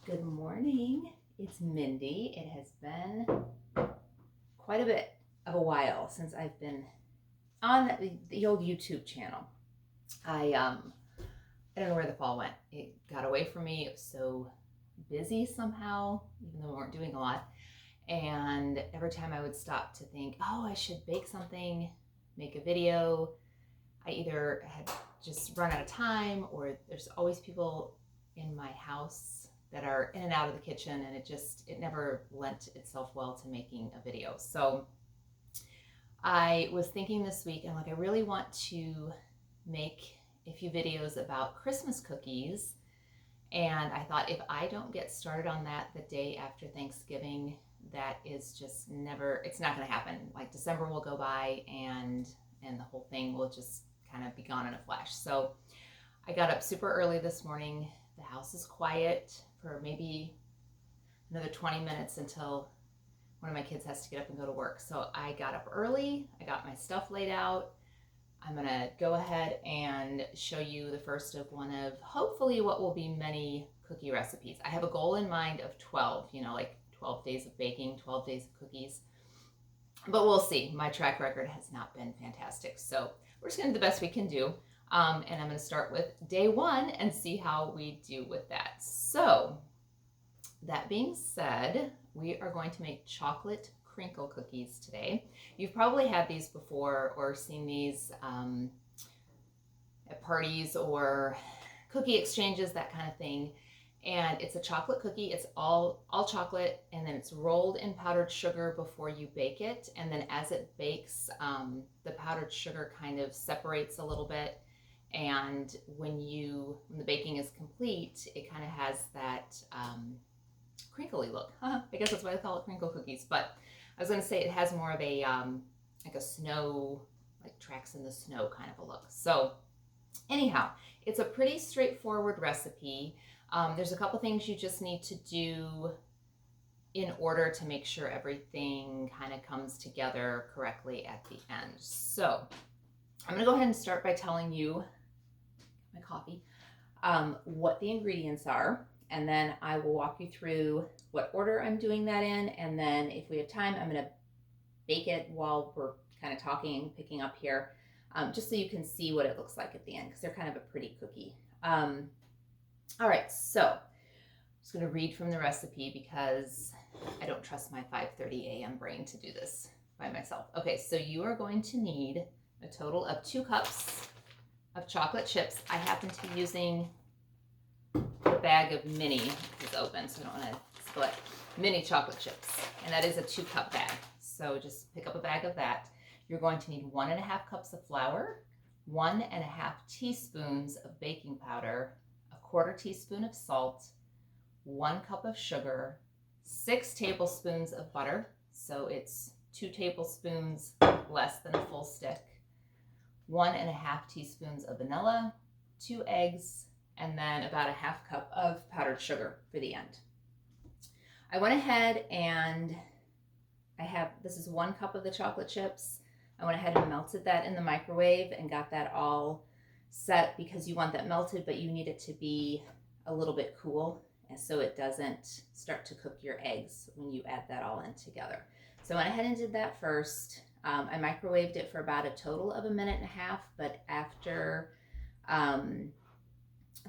Good morning. It's Mindy. It has been quite a bit of a while since I've been on the old YouTube channel. I don't know where the fall went. It got away from me. It was so busy somehow, even though we weren't doing a lot. And every time I would stop to think, oh, I should bake something, make a video, I either had just run out of time, or there's always people in my house that are in and out of the kitchen, and it never lent itself well to making a video. So I was thinking this week, I'm like, I really want to make a few videos about Christmas cookies. And I thought, if I don't get started on that the day after Thanksgiving, that is just never, it's not going to happen. Like, December will go by and the whole thing will just kind of be gone in a flash. So I got up super early this morning. The house is quiet for maybe another 20 minutes until one of my kids has to get up and go to work. So I got up early. I got my stuff laid out. I'm going to go ahead and show you the first of one of hopefully what will be many cookie recipes. I have a goal in mind of 12, like 12 days of baking, 12 days of cookies. But we'll see. My track record has not been fantastic. So we're just going to do the best we can do. And I'm going to start with day one and see how we do with that. So that being said, we are going to make chocolate crinkle cookies today. You've probably had these before or seen these at parties or cookie exchanges, that kind of thing. And it's a chocolate cookie. It's all chocolate, and then it's rolled in powdered sugar before you bake it. And then as it bakes, the powdered sugar kind of separates a little bit. And when the baking is complete, it kind of has that crinkly look. I guess that's why I call it crinkle cookies. But I was going to say it has more of a like a snow, like tracks in the snow kind of a look. So anyhow, it's a pretty straightforward recipe. There's a couple things you just need to do in order to make sure everything kind of comes together correctly at the end. So I'm going to go ahead and start by telling you my coffee, what the ingredients are, and then I will walk you through what order I'm doing that in, and then if we have time, I'm going to bake it while we're kind of talking and picking up here, just so you can see what it looks like at the end, because they're kind of a pretty cookie. All right, so I'm just going to read from the recipe because I don't trust my 5:30 a.m. brain to do this by myself. Okay, so you are going to need a total of 2 cups of chocolate chips. I happen to be using the bag of mini, it's open, so I don't want to split, mini chocolate chips, and that is a 2-cup bag. So just pick up a bag of that. You're going to need 1.5 cups of flour, 1.5 teaspoons of baking powder, 1/4 teaspoon of salt, 1 cup of sugar, 6 tablespoons of butter, so it's 2 tablespoons less than a full stick, 1.5 teaspoons of vanilla, 2 eggs, and then about 1/2 cup of powdered sugar for the end. I went ahead and this is 1 cup of the chocolate chips. I went ahead and melted that in the microwave and got that all set, because you want that melted, but you need it to be a little bit cool, and so it doesn't start to cook your eggs when you add that all in together. So I went ahead and did that first. I microwaved it for about a total of 1.5 minutes, but after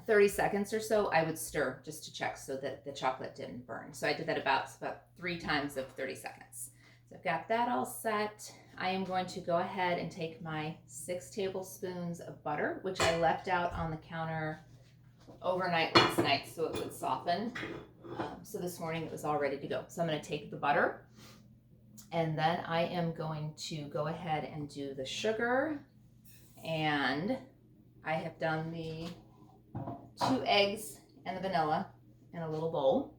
30 seconds or so, I would stir just to check so that the chocolate didn't burn. So I did that about 3 times of 30 seconds. So I've got that all set. I am going to go ahead and take my 6 tablespoons of butter, which I left out on the counter overnight last night so it would soften. So this morning it was all ready to go. So I'm going to take the butter, and then I am going to go ahead and do the sugar, and I have done the 2 eggs and the vanilla in a little bowl,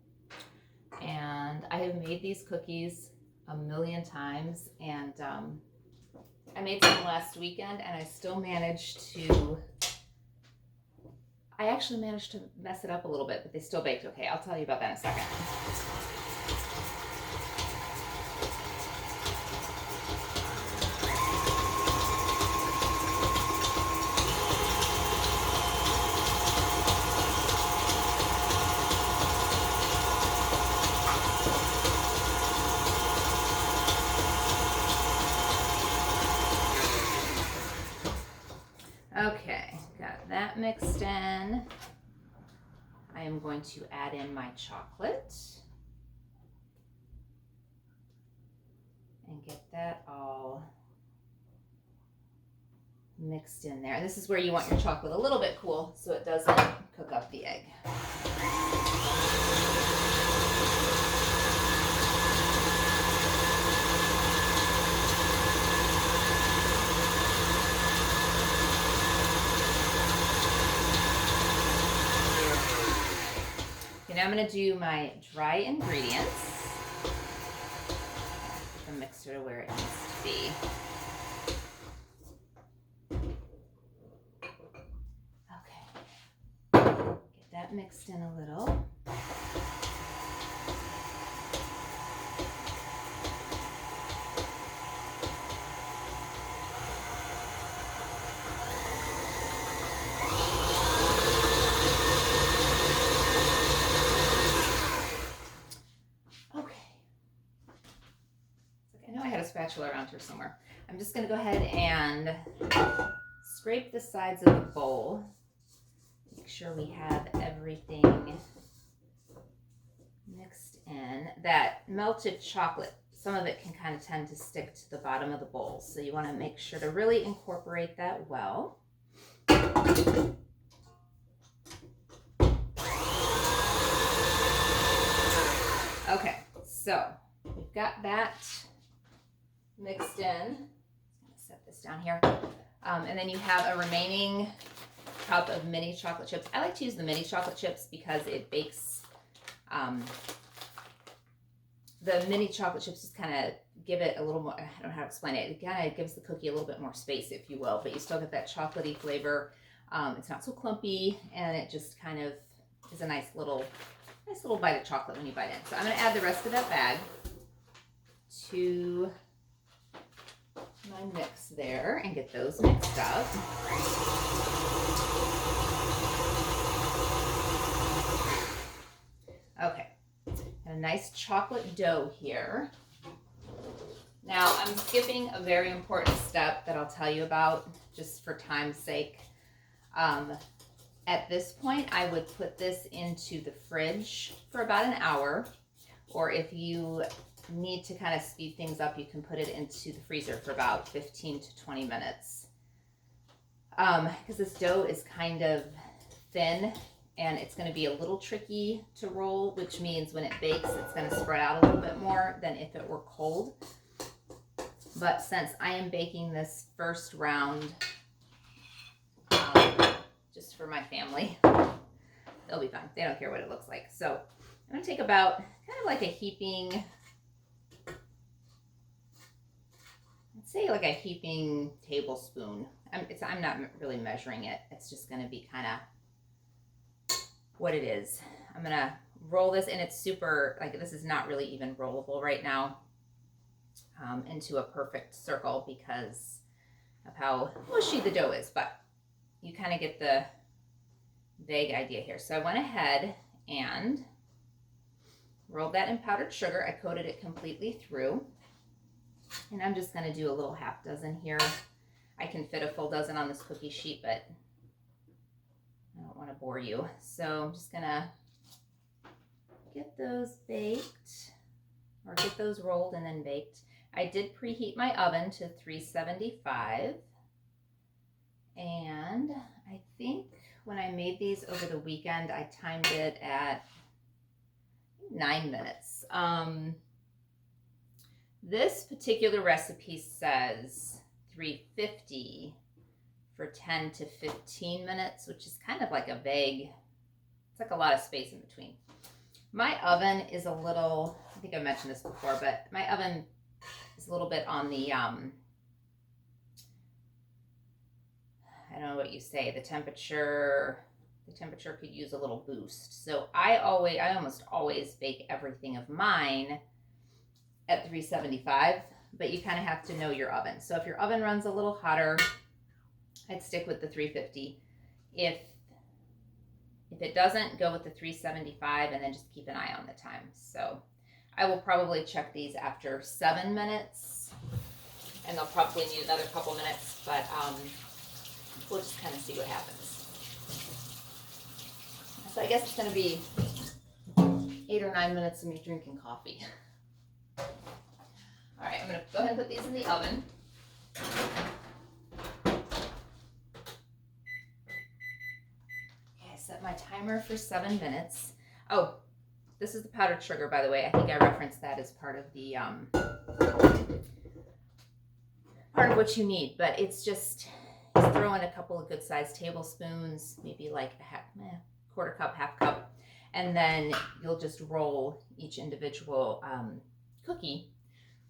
and I have made these cookies a million times, and I made some last weekend, and I actually managed to mess it up a little bit, but they still baked okay. I'll tell you about that in a second. Okay, got that mixed in. I am going to add in my chocolate and get that all mixed in there. This is where you want your chocolate a little bit cool so it doesn't cook up the egg. Now I'm going to do my dry ingredients. Put the mixer to where it needs to be. Okay. Get that mixed in a little. Spatula around here somewhere. I'm just going to go ahead and scrape the sides of the bowl. Make sure we have everything mixed in. That melted chocolate, some of it can kind of tend to stick to the bottom of the bowl. So you want to make sure to really incorporate that well. Okay, so we've got that mixed in. I'm going to set this down here. And then you have a remaining cup of mini chocolate chips. I like to use the mini chocolate chips because it bakes, the mini chocolate chips just kind of give it a little more, I don't know how to explain it. It kind of gives the cookie a little bit more space, if you will, but you still get that chocolatey flavor. It's not so clumpy, and it just kind of is a nice little bite of chocolate when you bite in. So I'm going to add the rest of that bag to my mix there and get those mixed up. Okay, and a nice chocolate dough here. Now I'm skipping a very important step that I'll tell you about just for time's sake. At this point, I would put this into the fridge for about an hour, or if you need to kind of speed things up, you can put it into the freezer for about 15 to 20 minutes. Because this dough is kind of thin and it's going to be a little tricky to roll, which means when it bakes, it's going to spread out a little bit more than if it were cold. But since I am baking this first round just for my family, they'll be fine. They don't care what it looks like. So I'm going to take about kind of like a heaping, let's say like a heaping tablespoon. I'm not really measuring it. It's just going to be kind of what it is. I'm going to roll this, and it's super, like, this is not really even rollable right now, into a perfect circle because of how mushy the dough is, but you kind of get the vague idea here. So I went ahead and rolled that in powdered sugar. I coated it completely through, and I'm just going to do a little half dozen here. I can fit a full dozen on this cookie sheet, but I don't want to bore you. So I'm just going to get those baked, or get those rolled and then baked. I did preheat my oven to 375, and I think when I made these over the weekend, I timed it at 9 minutes. This particular recipe says 350 for 10 to 15 minutes, which is kind of like a vague, it's like a lot of space in between. My oven is a little, I think I mentioned this before, but my oven is a little bit on the, I don't know what you say, the temperature could use a little boost. So I almost always bake everything of mine at 375, but you kind of have to know your oven. So if your oven runs a little hotter, I'd stick with the 350. If it doesn't, go with the 375 and then just keep an eye on the time. So I will probably check these after 7 minutes, and they'll probably need another couple minutes, but we'll just kind of see what happens. So I guess it's going to be 8 or 9 minutes of me drinking coffee. All right, I'm going to go ahead and put these in the oven. Okay, I set my timer for 7 minutes. Oh, this is the powdered sugar, by the way. I think I referenced that as part of the part of what you need, but it's just throw in a couple of good-sized tablespoons, maybe like a quarter cup, half cup, and then you'll just roll each individual cookie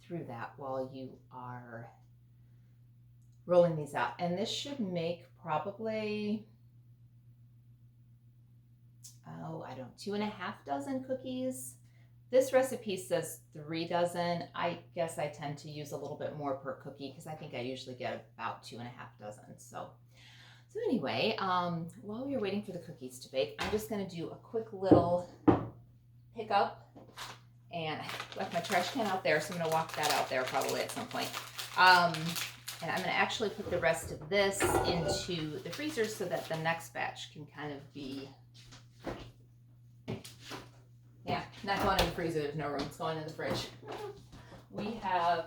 through that while you are rolling these out. And this should make probably, I don't know, 2.5 dozen cookies. This recipe says 3 dozen. I guess I tend to use a little bit more per cookie because I think I usually get about 2.5 dozen. So anyway, while we're waiting for the cookies to bake, I'm just going to do a quick little pickup. And I left my trash can out there, so I'm going to walk that out there probably at some point. And I'm going to actually put the rest of this into the freezer so that the next batch can kind of be, yeah, not going in the freezer. There's no room. It's going in the fridge. We have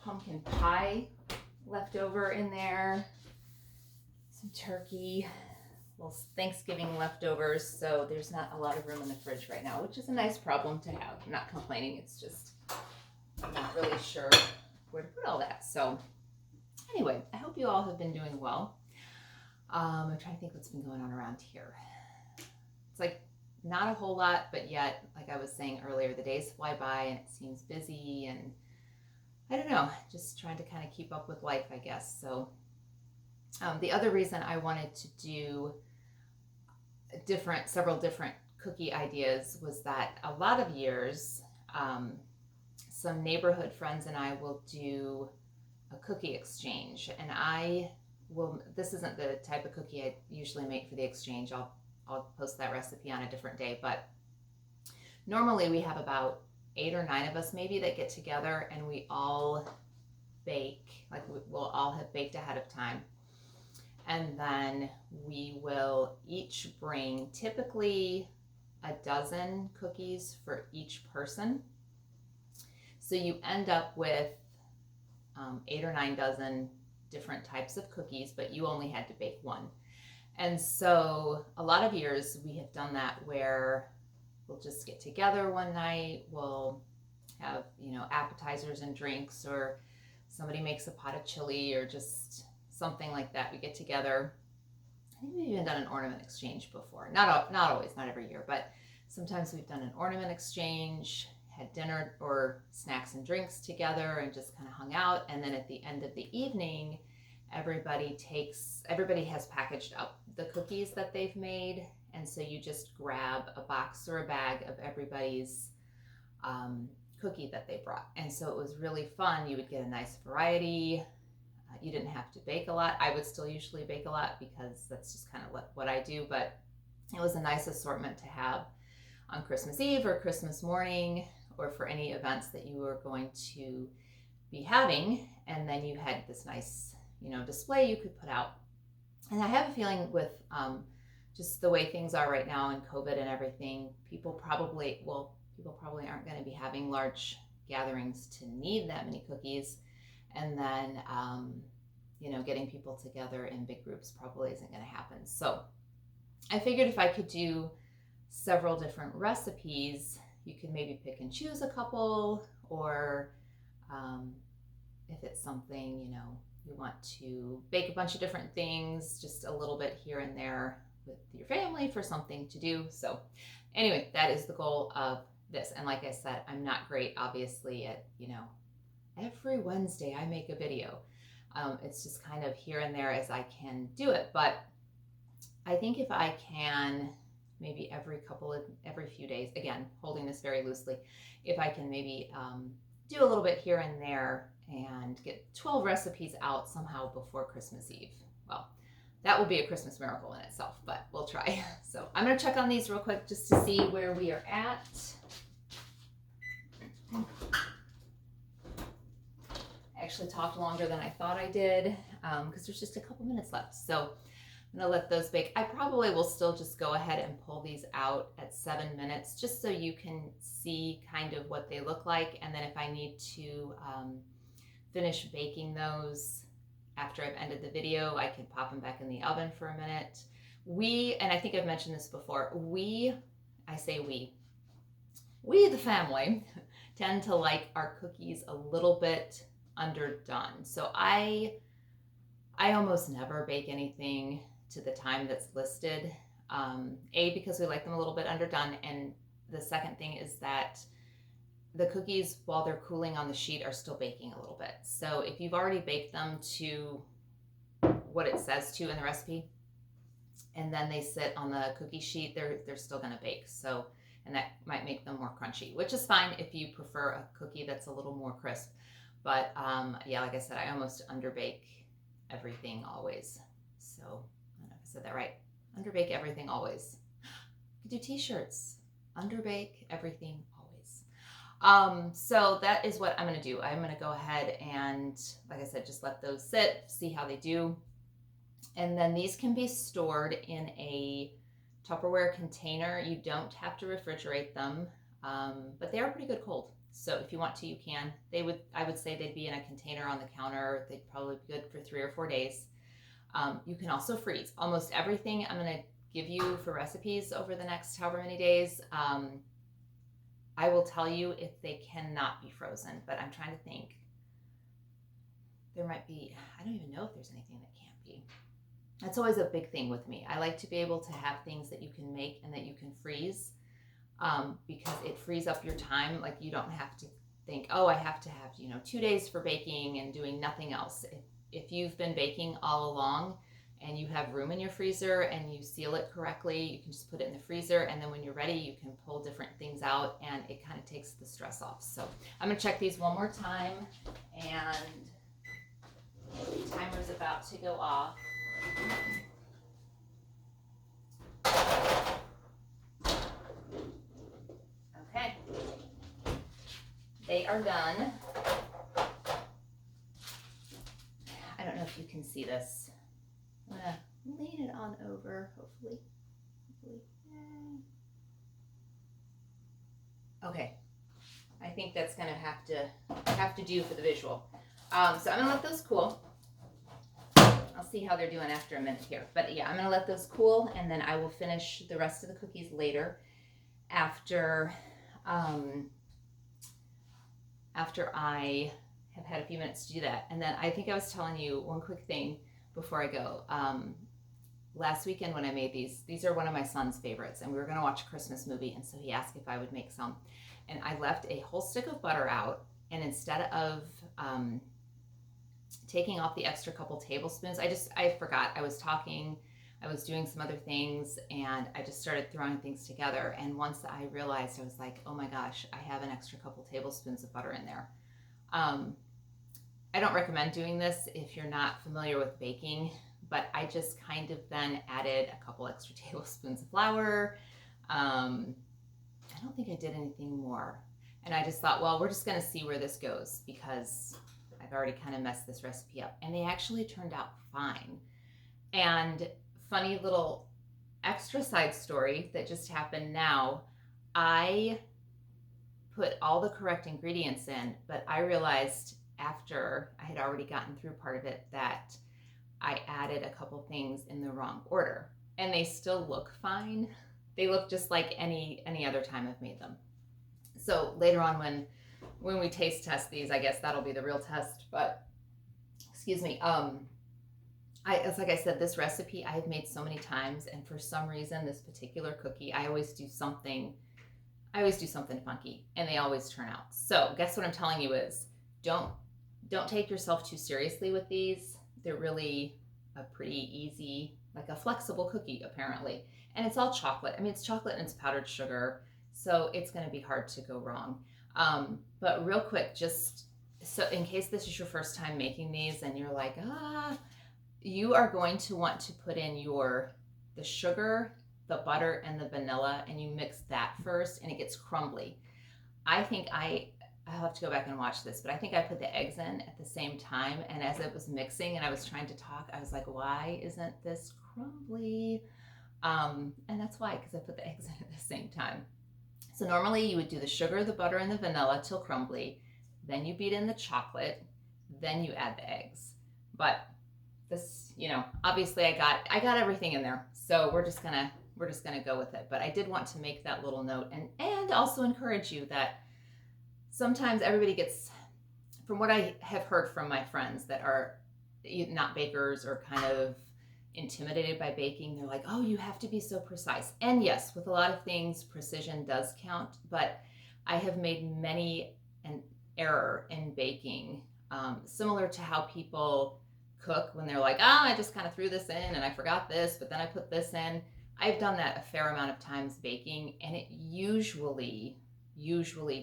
pumpkin pie left over in there, some turkey, little Thanksgiving leftovers. So there's not a lot of room in the fridge right now, which is a nice problem to have. I'm not complaining. It's just I'm not really sure where to put all that. So anyway, I hope you all have been doing well. I'm trying to think what's been going on around here. It's like not a whole lot, but yet, like I was saying earlier, the days fly by and it seems busy, and I don't know, just trying to kind of keep up with life, I guess. So the other reason I wanted to do several different cookie ideas was that a lot of years, some neighborhood friends and I will do a cookie exchange, and this isn't the type of cookie I usually make for the exchange. I'll post that recipe on a different day, but normally we have about 8 or 9 of us maybe that get together and we all bake, like we'll all have baked ahead of time. And then we will each bring typically a dozen cookies for each person. So you end up with 8 or 9 dozen different types of cookies, but you only had to bake one. And so a lot of years we have done that where we'll just get together one night, we'll have, appetizers and drinks, or somebody makes a pot of chili or just something like that. We get together. I think we've even done an ornament exchange before. Not always, not every year, but sometimes we've done an ornament exchange, had dinner or snacks and drinks together and just kind of hung out. And then at the end of the evening, everybody has packaged up the cookies that they've made. And so you just grab a box or a bag of everybody's cookie that they brought. And so it was really fun. You would get a nice variety. You didn't have to bake a lot. I would still usually bake a lot because that's just kind of what I do. But it was a nice assortment to have on Christmas Eve or Christmas morning, or for any events that you were going to be having. And then you had this nice, display you could put out. And I have a feeling with just the way things are right now in COVID and everything, people probably aren't going to be having large gatherings to need that many cookies. And then, getting people together in big groups probably isn't going to happen. So I figured if I could do several different recipes, you could maybe pick and choose a couple, or if it's something, you want to bake a bunch of different things, just a little bit here and there with your family for something to do. So anyway, that is the goal of this. And like I said, I'm not great, obviously, at, every Wednesday I make a video. It's just kind of here and there as I can do it. But I think if I can, maybe every few days, again, holding this very loosely, if I can maybe do a little bit here and there and get 12 recipes out somehow before Christmas Eve. Well, that will be a Christmas miracle in itself, but we'll try. So I'm going to check on these real quick just to see where we are at. I actually talked longer than I thought I did because there's just a couple minutes left. So I'm gonna let those bake. I probably will still just go ahead and pull these out at 7 minutes just so you can see kind of what they look like. And then if I need to finish baking those after I've ended the video, I can pop them back in the oven for a minute. And I think I've mentioned this before, we the family tend to like our cookies a little bit underdone. So I almost never bake anything to the time that's listed. Because we like them a little bit underdone, and the second thing is that the cookies, while they're cooling on the sheet, are still baking a little bit. So if you've already baked them to what it says to in the recipe, and then they sit on the cookie sheet, they're still gonna bake. So, and that might make them more crunchy, which is fine if you prefer a cookie that's a little more crisp. But yeah, like I said, I almost underbake everything always. So I don't know if I said that right. Underbake everything always. You could do t-shirts. Underbake everything always. So that is what I'm gonna do. I'm gonna go ahead and, like I said, just let those sit, see how they do. And then these can be stored in a Tupperware container. You don't have to refrigerate them, but they are pretty good cold. So if you want to, you can. I would say they'd be in a container on the counter. They'd probably be good for 3 or 4 days. You can also freeze. Almost everything I'm going to give you for recipes over the next however many days, I will tell you if they cannot be frozen, but I'm trying to think. There might be, I don't even know if there's anything that can't be. That's always a big thing with me. I like to be able to have things that you can make and that you can freeze, because it frees up your time. Like, you don't have to think, oh, I have to have 2 days for baking and doing nothing else. If you've been baking all along and you have room in your freezer and you seal it correctly, you can just put it in the freezer, and then when you're ready, you can pull different things out, and it kind of takes the stress off. So I'm gonna check these one more time, and the timer's about to go off. Okay, they are done. I don't know if you can see this. I'm gonna lean it on over, hopefully. Okay, I think that's gonna have to do for the visual. So I'm gonna let those cool. I'll see how they're doing after a minute here. But yeah, I'm gonna let those cool, and then I will finish the rest of the cookies later after I have had a few minutes to do that. And then I think I was telling you one quick thing before I go. Last weekend when I made these are one of my son's favorites, and we were gonna watch a Christmas movie, and so he asked if I would make some. And I left a whole stick of butter out, and instead of taking off the extra couple tablespoons, I forgot. I was talking, I was doing some other things, and I just started throwing things together. And once I realized, I was like, oh my gosh, I have an extra couple tablespoons of butter in there. I don't recommend doing this if you're not familiar with baking, but I just kind of then added a couple extra tablespoons of flour. I don't think I did anything more. And I just thought, well, we're just gonna see where this goes, because I've already kind of messed this recipe up. And they actually turned out fine. And funny little extra side story that just happened now, I put all the correct ingredients in, but I realized after I had already gotten through part of it that I added a couple things in the wrong order, and they still look fine. They look just like any other time I've made them. So later on when we taste test these, I guess that'll be the real test. But excuse me, it's like I said, this recipe I have made so many times, and for some reason this particular cookie, I always do something funky, and they always turn out. So guess what I'm telling you is, don't take yourself too seriously with these. They're really a pretty easy, like a flexible cookie apparently. And it's all chocolate. I mean, it's chocolate and it's powdered sugar, so it's gonna be hard to go wrong. But real quick, just so in case this is your first time making these and you're like, you are going to want to put in the sugar, the butter, and the vanilla, and you mix that first, and it gets crumbly. I think I I'll have to go back and watch this, but I think I put the eggs in at the same time. And as it was mixing and I was trying to talk, I was like, why isn't this crumbly? And that's why, because I put the eggs in at the same time. So normally you would do the sugar, the butter, and the vanilla till crumbly. Then you beat in the chocolate. Then you add the eggs. But this, obviously I got everything in there. So we're just gonna go with it. But I did want to make that little note and also encourage you that sometimes everybody gets, from what I have heard from my friends that are not bakers or kind of intimidated by baking, they're like, oh, you have to be so precise. And yes, with a lot of things, precision does count, but I have made many an error in baking, similar to how people cook when they're like, I just kind of threw this in and I forgot this, but then I put this in. I've done that a fair amount of times baking, and it usually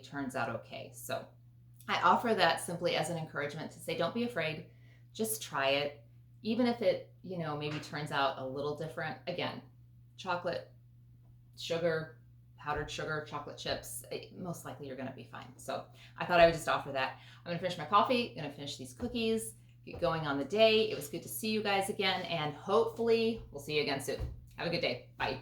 turns out okay. So I offer that simply as an encouragement to say, don't be afraid, just try it. Even if it, maybe turns out a little different. Again, chocolate, sugar, powdered sugar, chocolate chips, most likely you're going to be fine. So I thought I would just offer that. I'm going to finish my coffee, going to finish these cookies, get going on the day. It was good to see you guys again, and hopefully we'll see you again soon. Have a good day. Bye.